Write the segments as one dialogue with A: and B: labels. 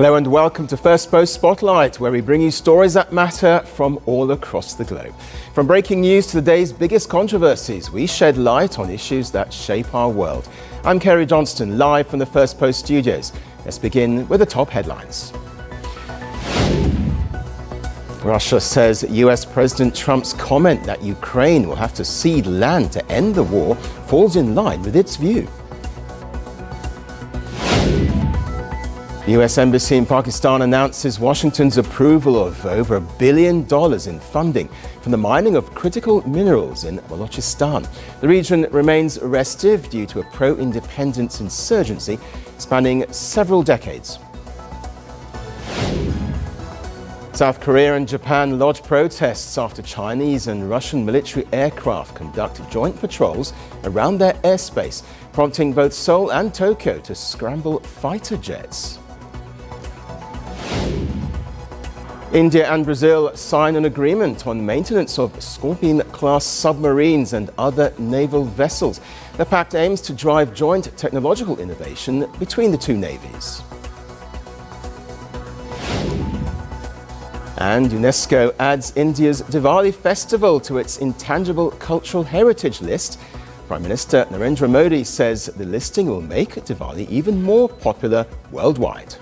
A: Hello and welcome to Firstpost Spotlight, where we bring you stories that matter from all across the globe. From breaking news to the day's biggest controversies, we shed light on issues that shape our world. I'm Kerry Johnston, live from the Firstpost studios. Let's begin with the top headlines. Russia says US President Trump's comment that Ukraine will have to cede land to end the war falls in line with its view. The US Embassy in Pakistan announces Washington's approval of over $1 billion in funding for the mining of critical minerals in Balochistan. The region remains restive due to a pro-independence insurgency spanning several decades. South Korea and Japan lodged protests after Chinese and Russian military aircraft conducted joint patrols around their airspace, prompting both Seoul and Tokyo to scramble fighter jets. India and Brazil sign an agreement on maintenance of Scorpion-class submarines and other naval vessels. The pact aims to drive joint technological innovation between the two navies. And UNESCO adds India's Diwali festival to its intangible cultural heritage list. Prime Minister Narendra Modi says the listing will make Diwali even more popular worldwide.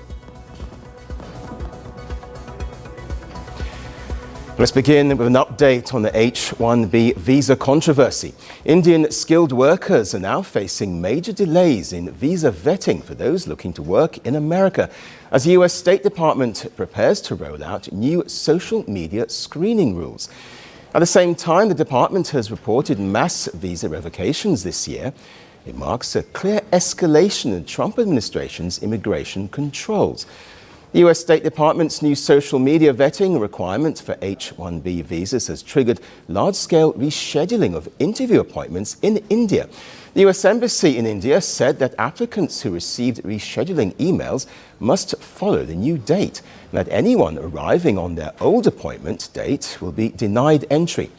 A: Let's begin with an update on the H1-B visa controversy. Indian skilled workers are now facing major delays in visa vetting for those looking to work in America, as the US State Department prepares to roll out new social media screening rules. At the same time, the department has reported mass visa revocations this year. It marks a clear escalation in the Trump administration's immigration controls. The US State Department's new social media vetting requirement for H1-B visas has triggered large-scale rescheduling of interview appointments in India. The US Embassy in India said that applicants who received rescheduling emails must follow the new date, and that anyone arriving on their old appointment date will be denied entry.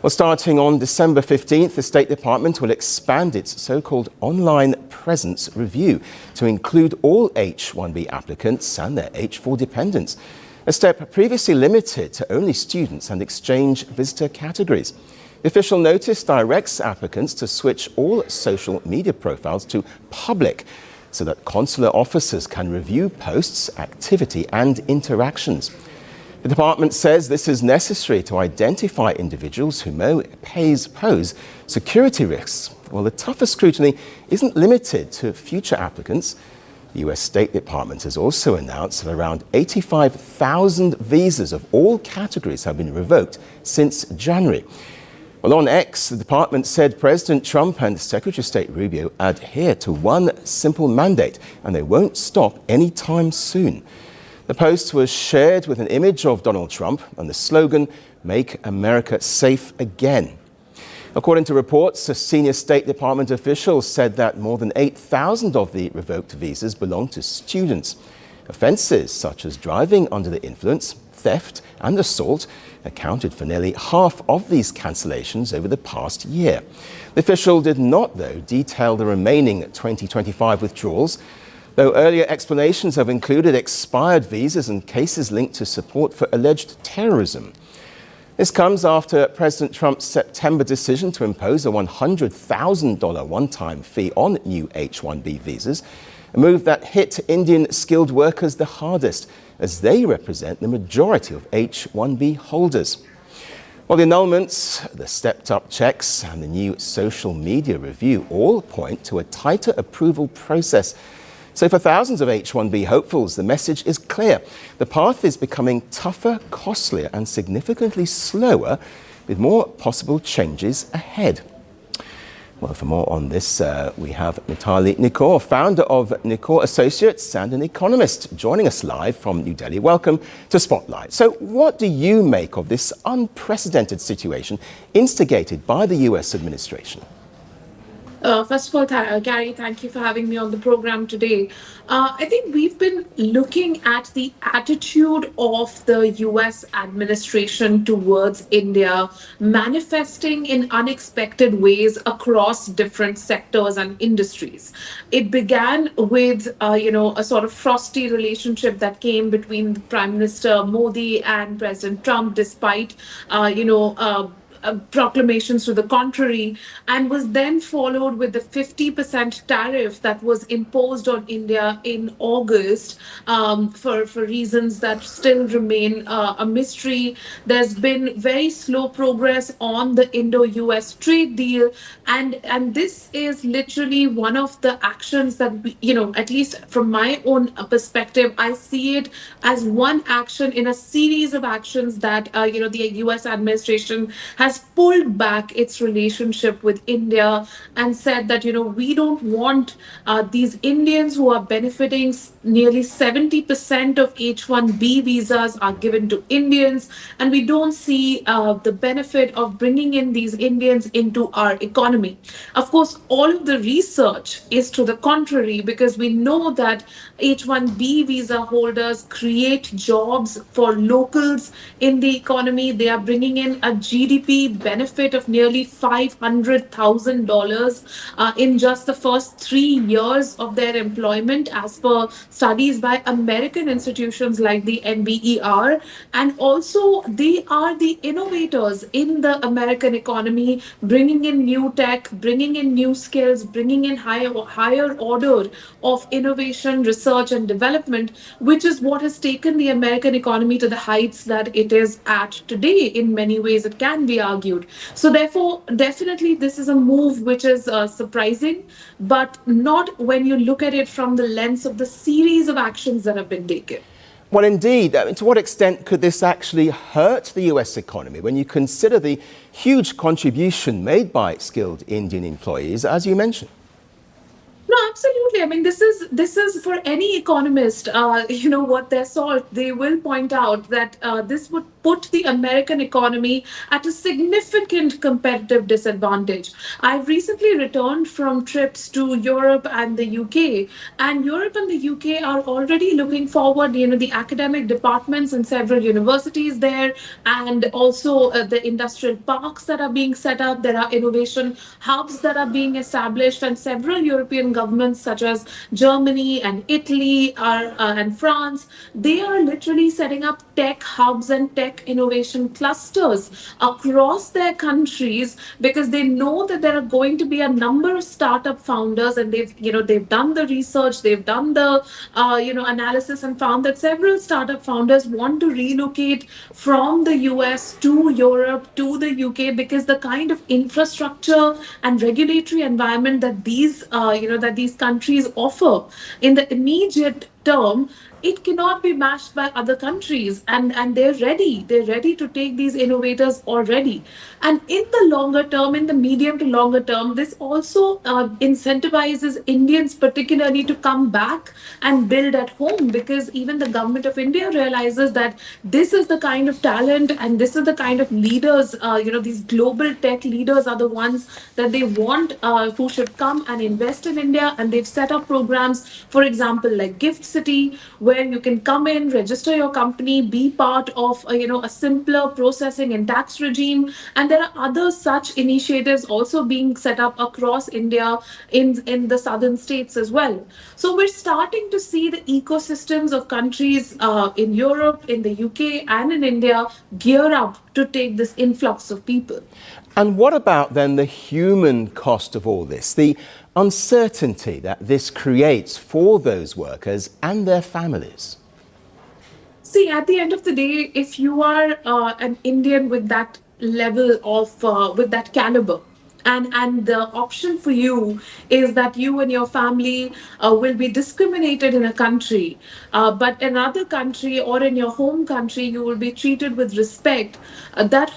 A: Well, starting on December 15th, the State Department will expand its so-called online presence review to include all H1-B applicants and their H4 dependents, a step previously limited to only students and exchange visitor categories. The official notice directs applicants to switch all social media profiles to public so that consular officers can review posts, activity and interactions. The department says this is necessary to identify individuals who may pose security risks. While the tougher scrutiny isn't limited to future applicants, the US State Department has also announced that around 85,000 visas of all categories have been revoked since January. Well, on X, the department said President Trump and Secretary of State Rubio adhere to one simple mandate, and they won't stop anytime soon. The post was shared with an image of Donald Trump and the slogan, "Make America Safe Again." According to reports, a senior State Department official said that more than 8,000 of the revoked visas belong to students. Offences such as driving under the influence, theft and assault accounted for nearly half of these cancellations over the past year. The official did not, though, detail the remaining 2025 withdrawals, though earlier explanations have included expired visas and cases linked to support for alleged terrorism. This comes after President Trump's September decision to impose a $100,000 one-time fee on new H1-B visas, a move that hit Indian skilled workers the hardest, as they represent the majority of H1-B holders. While the annulments, the stepped-up checks and the new social media review all point to a tighter approval process. So for thousands of H1-B hopefuls, the message is clear. The path is becoming tougher, costlier and significantly slower, with more possible changes ahead. Well, for more on this, we have Mitali Nikor, founder of Nikor Associates and an economist, joining us live from New Delhi. Welcome to Spotlight. So what do you make of this unprecedented situation instigated by the US administration?
B: First of all, Gary, thank you for having me on the program today. I think we've been looking at the attitude of the US administration towards India manifesting in unexpected ways across different sectors and industries. It began with, a sort of frosty relationship that came between Prime Minister Modi and President Trump, despite, proclamations to the contrary, and was then followed with the 50% tariff that was imposed on India in August, for reasons that still remain a mystery. There's been very slow progress on the Indo-US trade deal, and this is literally one of the actions that at least from my own perspective, I see it as one action in a series of actions that the US administration has pulled back its relationship with India and said that we don't want these Indians who are benefiting. Nearly 70% of H1-B visas are given to Indians, and we don't see the benefit of bringing in these Indians into our economy. Of course, all of the research is to the contrary, because we know that H1-B visa holders create jobs for locals in the economy. They are bringing in a GDP benefit of nearly $500,000 in just the first 3 years of their employment, as per studies by American institutions like the NBER. And also, they are the innovators in the American economy, bringing in new tech, bringing in new skills, bringing in higher order of innovation, research, and development, which is what has taken the American economy to the heights that it is at today. In many ways, it can be argued. So, therefore, definitely, this is a move which is surprising, but not when you look at it from the lens of the series of actions that have been taken.
A: Well, indeed. To what extent could this actually hurt the US economy when you consider the huge contribution made by skilled Indian employees, as you mentioned?
B: No, absolutely. I mean, this is for any economist. What their salt, they will point out that this would put the American economy at a significant competitive disadvantage. I've recently returned from trips to Europe and the UK, and Europe and the UK are already looking forward. The academic departments in several universities there, and also the industrial parks that are being set up. There are innovation hubs that are being established, and several European governments such as Germany and Italy and France, they are literally setting up tech hubs and tech innovation clusters across their countries, because they know that there are going to be a number of startup founders, and they've done the research, they've done the analysis, and found that several startup founders want to relocate from the US to Europe to the UK, because the kind of infrastructure and regulatory environment that these countries offer in the immediate term, it cannot be matched by other countries, and they're ready to take these innovators already. And in the longer term, in the medium to longer term, this also incentivizes Indians particularly to come back and build at home, because even the government of India realizes that this is the kind of talent and this is the kind of leaders, these global tech leaders are the ones that they want, who should come and invest in India. And they've set up programs, for example, like Gift City, where you can come in, register your company, be part of a simpler processing and tax regime. And there are other such initiatives also being set up across India in the southern states as well. So we're starting to see the ecosystems of countries in Europe, in the UK, and in India gear up to take this influx of people.
A: And what about then the human cost of all this, the uncertainty that this creates for those workers and their families?
B: See, at the end of the day, if you are an Indian with that level of, with that caliber, and the option for you is that you and your family will be discriminated in a country, but another country or in your home country you will be treated with respect. That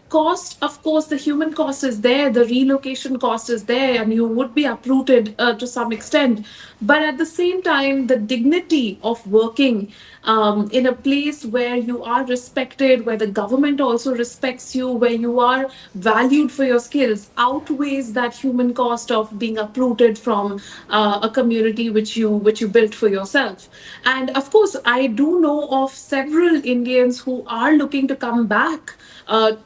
B: cost, of course, the human cost is there, the relocation cost is there, and you would be uprooted to some extent. But at the same time, the dignity of working in a place where you are respected, where the government also respects you, where you are valued for your skills, scales outweighs that human cost of being uprooted from a community which you built for yourself. And of course, I do know of several Indians who are looking to come back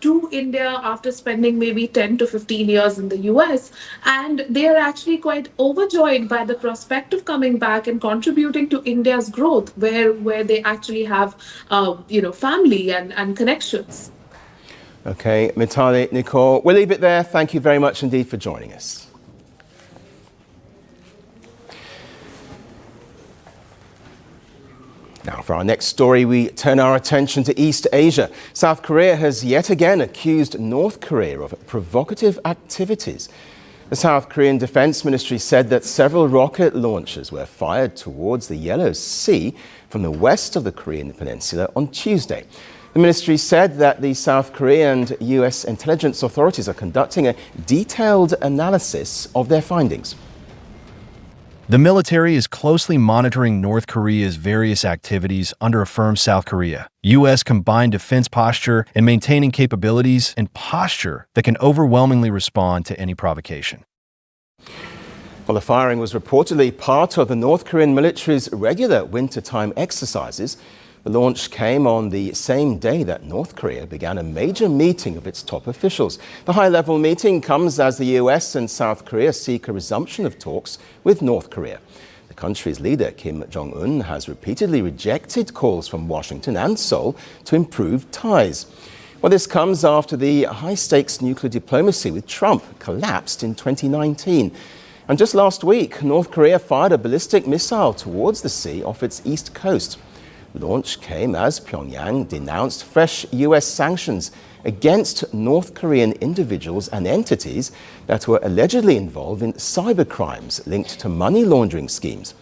B: to India after spending maybe 10 to 15 years in the US. And they are actually quite overjoyed by the prospect of coming back and contributing to India's growth, where they actually have, family and connections.
A: Okay, Mitali, Nicole, we'll leave it there. Thank you very much indeed for joining us. Now, for our next story, we turn our attention to East Asia. South Korea has yet again accused North Korea of provocative activities. The South Korean Defense Ministry said that several rocket launchers were fired towards the Yellow Sea from the west of the Korean peninsula on Tuesday. The ministry said that the South Korean and US intelligence authorities are conducting a detailed analysis of their findings.
C: The military is closely monitoring North Korea's various activities under a firm South Korea, U.S. combined defense posture, and maintaining capabilities and posture that can overwhelmingly respond to any provocation.
A: Well, the firing was reportedly part of the North Korean military's regular wintertime exercises. The launch came on the same day that North Korea began a major meeting of its top officials. The high-level meeting comes as the US and South Korea seek a resumption of talks with North Korea. The country's leader, Kim Jong-un, has repeatedly rejected calls from Washington and Seoul to improve ties. Well, this comes after the high-stakes nuclear diplomacy with Trump collapsed in 2019. And just last week, North Korea fired a ballistic missile towards the sea off its east coast. The launch came as Pyongyang denounced fresh US sanctions against North Korean individuals and entities that were allegedly involved in cybercrimes linked to money laundering schemes.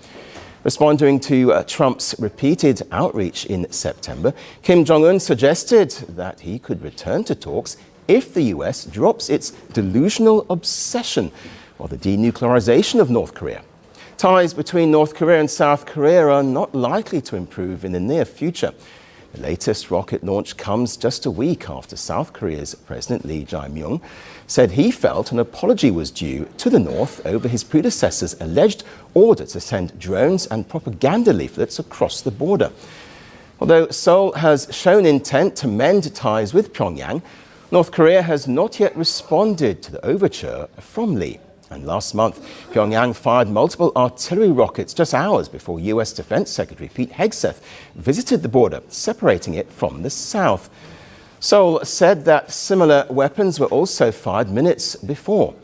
A: Responding to Trump's repeated outreach in September, Kim Jong-un suggested that he could return to talks if the US drops its delusional obsession of the denuclearization of North Korea. Ties between North Korea and South Korea are not likely to improve in the near future. The latest rocket launch comes just a week after South Korea's President Lee Jae-myung said he felt an apology was due to the North over his predecessor's alleged order to send drones and propaganda leaflets across the border. Although Seoul has shown intent to mend ties with Pyongyang, North Korea has not yet responded to the overture from Lee. And last month, Pyongyang fired multiple artillery rockets just hours before US Defense Secretary Pete Hegseth visited the border, separating it from the south. Seoul said that similar weapons were also fired minutes before.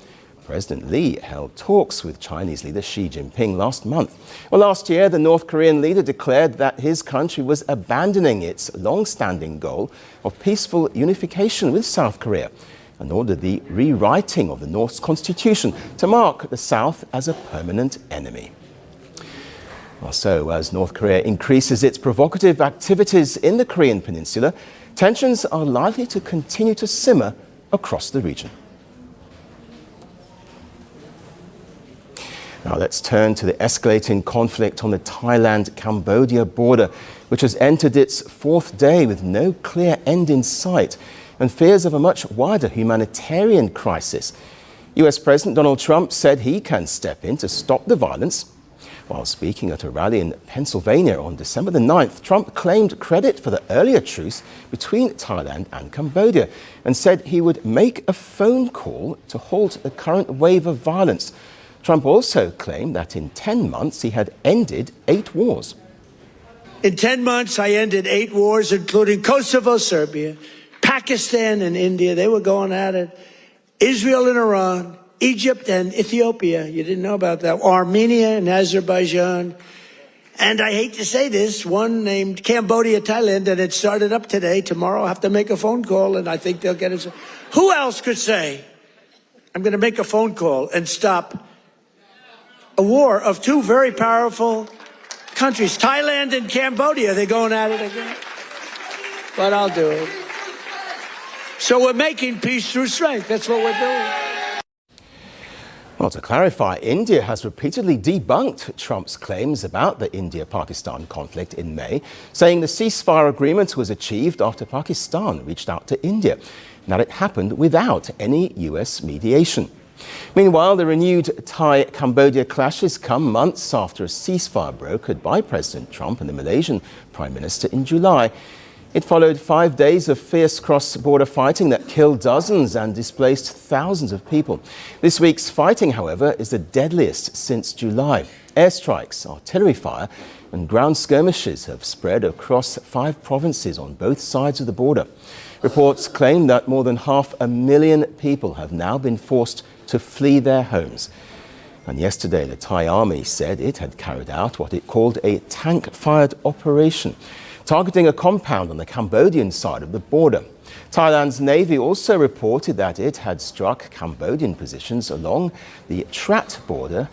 A: President Lee held talks with Chinese leader Xi Jinping last month. Well, last year, the North Korean leader declared that his country was abandoning its long-standing goal of peaceful unification with South Korea, and ordered the rewriting of the North's constitution to mark the South as a permanent enemy. Well, so as North Korea increases its provocative activities in the Korean peninsula, tensions are likely to continue to simmer across the region. Now let's turn to the escalating conflict on the Thailand-Cambodia border, which has entered its fourth day with no clear end in sight, and fears of a much wider humanitarian crisis. US President Donald Trump said he can step in to stop the violence. While speaking at a rally in Pennsylvania on December the 9th, Trump claimed credit for the earlier truce between Thailand and Cambodia and said he would make a phone call to halt the current wave of violence. Trump also claimed that in 10 months he had ended 8 wars.
D: In 10 months, I ended 8 wars, including Kosovo, Serbia, Pakistan and India. They were going at it. Israel and Iran, Egypt and Ethiopia. You didn't know about that. Armenia and Azerbaijan. And I hate to say this, one named Cambodia, Thailand, and it started up today. Tomorrow I'll have to make a phone call, and I think they'll get it. Who else could say, I'm going to make a phone call and stop a war of 2 very powerful countries, Thailand and Cambodia? They're going at it again. But I'll do it. So we're making peace through strength. That's what we're doing.
A: Well, to clarify, India has repeatedly debunked Trump's claims about the India-Pakistan conflict in May, saying the ceasefire agreement was achieved after Pakistan reached out to India. and that it happened without any US mediation. Meanwhile, the renewed Thai-Cambodia clashes come months after a ceasefire brokered by President Trump and the Malaysian Prime Minister in July. It followed 5 days of fierce cross-border fighting that killed dozens and displaced thousands of people. This week's fighting, however, is the deadliest since July. Airstrikes, artillery fire and ground skirmishes have spread across 5 provinces on both sides of the border. Reports claim that more than 500,000 people have now been forced to flee their homes. And yesterday, the Thai army said it had carried out what it called a tank-fired operation, targeting a compound on the Cambodian side of the border. Thailand's Navy also reported that it had struck Cambodian positions along the Trat border.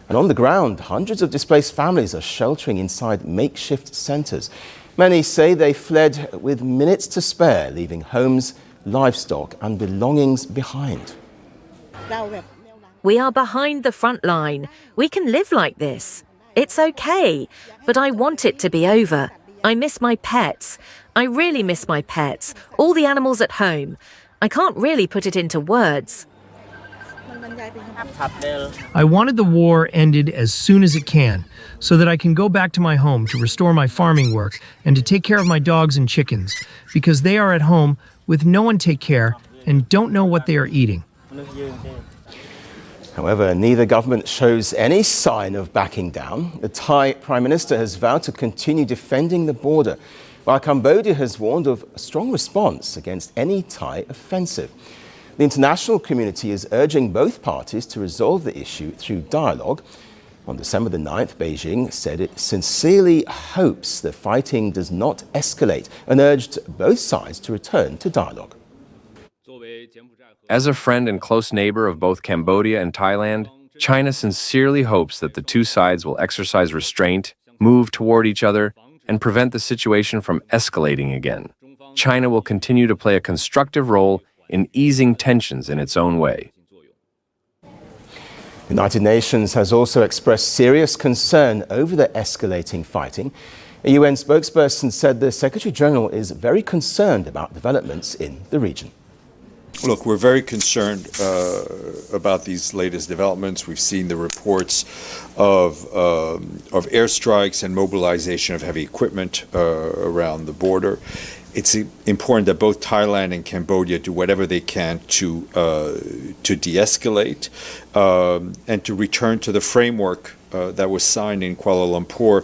A: And on the ground, hundreds of displaced families are sheltering inside makeshift centres. Many say they fled with minutes to spare, leaving homes, livestock and belongings behind.
E: We are behind the front line. We can live like this. It's okay, but I want it to be over. I miss my pets. I really miss my pets, all the animals at home. I can't really put it into words.
F: I wanted the war ended as soon as it can, so that I can go back to my home to restore my farming work and to take care of my dogs and chickens, because they are at home with no one to take care and don't know what they are eating.
A: However, neither government shows any sign of backing down. The Thai Prime Minister has vowed to continue defending the border, while Cambodia has warned of a strong response against any Thai offensive. The international community is urging both parties to resolve the issue through dialogue. On December the 9th, Beijing said it sincerely hopes the fighting does not escalate and urged both sides to return to dialogue.
G: As a friend and close neighbor of both Cambodia and Thailand, China sincerely hopes that the two sides will exercise restraint, move toward each other, and prevent the situation from escalating again. China will continue to play a constructive role in easing tensions in its own way.
A: The United Nations has also expressed serious concern over the escalating fighting. A UN spokesperson said the Secretary-General is very concerned about developments in the region.
H: Look, we're very concerned about these latest developments. We've seen the reports of airstrikes and mobilization of heavy equipment around the border. It's important that both Thailand and Cambodia do whatever they can to de-escalate and to return to the framework that was signed in Kuala Lumpur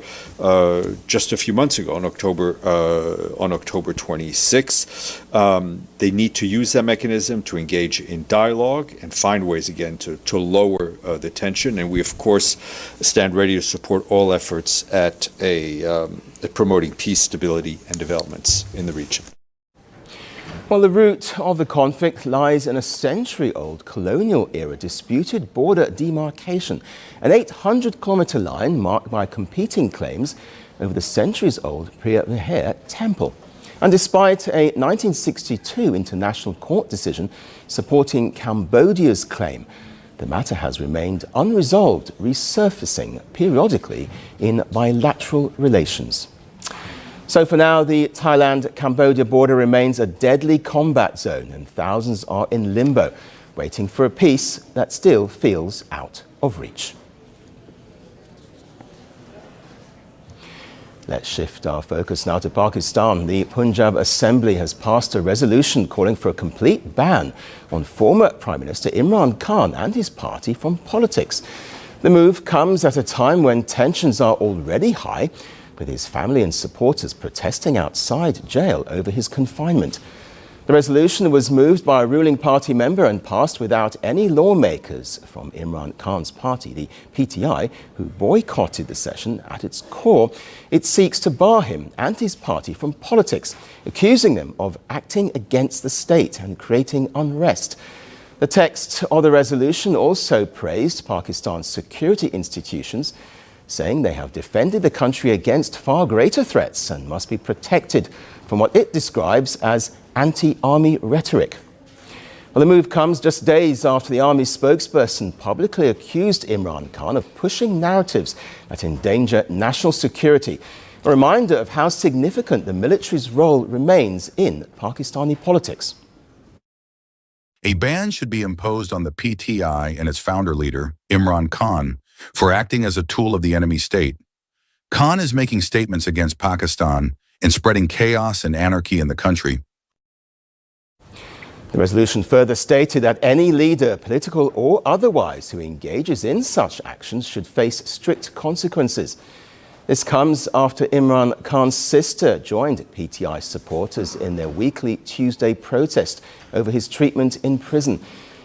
H: just a few months ago, on October 26. They need to use that mechanism to engage in dialogue and find ways again to lower the tension. And we, of course, stand ready to support all efforts at promoting peace, stability, and developments in the region.
A: Well, the root of the conflict lies in a century-old colonial-era disputed border demarcation, an 800-kilometre line marked by competing claims over the centuries-old Preah Vihear temple. And despite a 1962 international court decision supporting Cambodia's claim, the matter has remained unresolved, resurfacing periodically in bilateral relations. So for now, the Thailand-Cambodia border remains a deadly combat zone and thousands are in limbo, waiting for a peace that still feels out of reach. Let's shift our focus now to Pakistan. The Punjab Assembly has passed a resolution calling for a complete ban on former Prime Minister Imran Khan and his party from politics. The move comes at a time when tensions are already high, with his family and supporters protesting outside jail over his confinement. The resolution was moved by a ruling party member and passed without any lawmakers from Imran Khan's party, the PTI, who boycotted the session. At its core, it seeks to bar him and his party from politics, accusing them of acting against the state and creating unrest. The text of the resolution also praised Pakistan's security institutions, saying they have defended the country against far greater threats and must be protected from what it describes as anti-army rhetoric. Well, the move comes just days after the army's spokesperson publicly accused Imran Khan of pushing narratives that endanger national security, a reminder of how significant the military's role remains in Pakistani politics.
I: A ban should be imposed on the PTI and its founder leader, Imran Khan, for acting as a tool of the enemy state. Khan is making statements against Pakistan and spreading chaos and anarchy in the country.
A: The resolution further stated that any leader, political or otherwise, who engages in such actions should face strict consequences. This comes after Imran Khan's sister joined PTI supporters in their weekly Tuesday protest over his treatment in prison.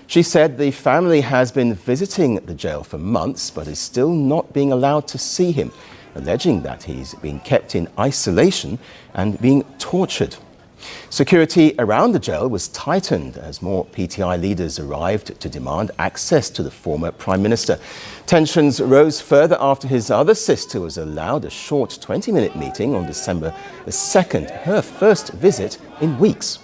A: She said the family has been visiting the jail for months but is still not being allowed to see him, alleging that he's being kept in isolation and being tortured. Security around the jail was tightened as more PTI leaders arrived to demand access to the former Prime Minister. Tensions rose further after his other sister was allowed a short 20-minute meeting on December the 2nd, her first visit in weeks.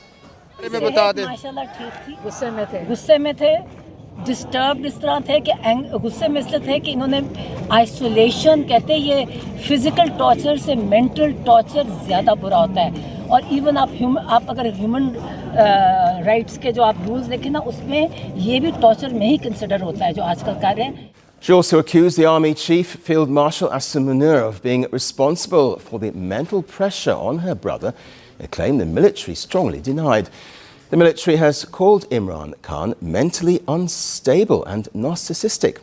J: Disturb इस तरह थे कि गुस्से में इसलिए थे कि इन्होंने आइसोलेशन कहते हैं ये फिजिकल टॉर्चर से मेंटल टॉर्चर ज़्यादा बुरा होता है और इवन आप अगर ह्यूमन राइट्स के जो आप रूल्स देखें ना उसमें ये भी टॉर्चर में ही कंसिडर होता है जो आजकल कर रहे हैं.
A: She also accused the Army Chief Field Marshal Asim Munir of being responsible for the mental pressure on her brother, a claim the military strongly denied. The military has called Imran Khan mentally unstable and narcissistic.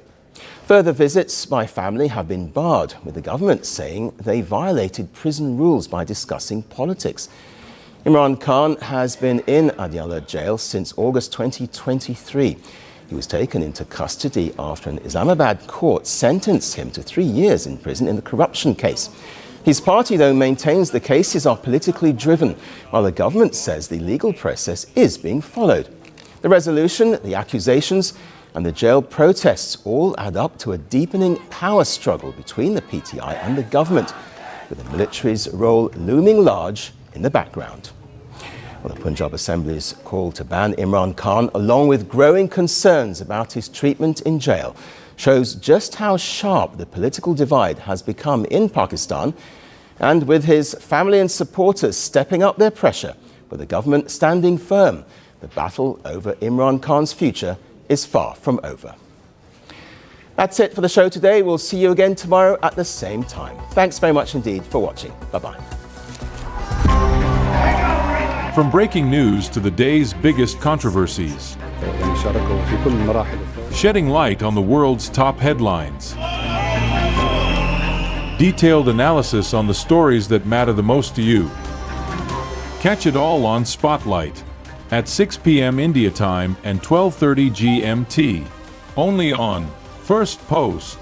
A: Further visits by family have been barred, with the government saying they violated prison rules by discussing politics. Imran Khan has been in Adiala jail since August 2023. He was taken into custody after an Islamabad court sentenced him to 3 years in prison in the corruption case. His party, though, maintains the cases are politically driven, while the government says the legal process is being followed. The resolution, the accusations, and the jail protests all add up to a deepening power struggle between the PTI and the government, with the military's role looming large in the background. Well, the Punjab Assembly's call to ban Imran Khan, along with growing concerns about his treatment in jail, shows just how sharp the political divide has become in Pakistan, and with his family and supporters stepping up their pressure, with the government standing firm, the battle over Imran Khan's future is far from over. That's it for the show today. We'll see you again tomorrow at the same time. Thanks very much indeed for watching. Bye-bye.
K: From breaking news to the day's biggest controversies, shedding light on the world's top headlines, detailed analysis on the stories that matter the most to you. Catch it all on Spotlight at 6 p.m. India time and 12:30 GMT, only on Firstpost.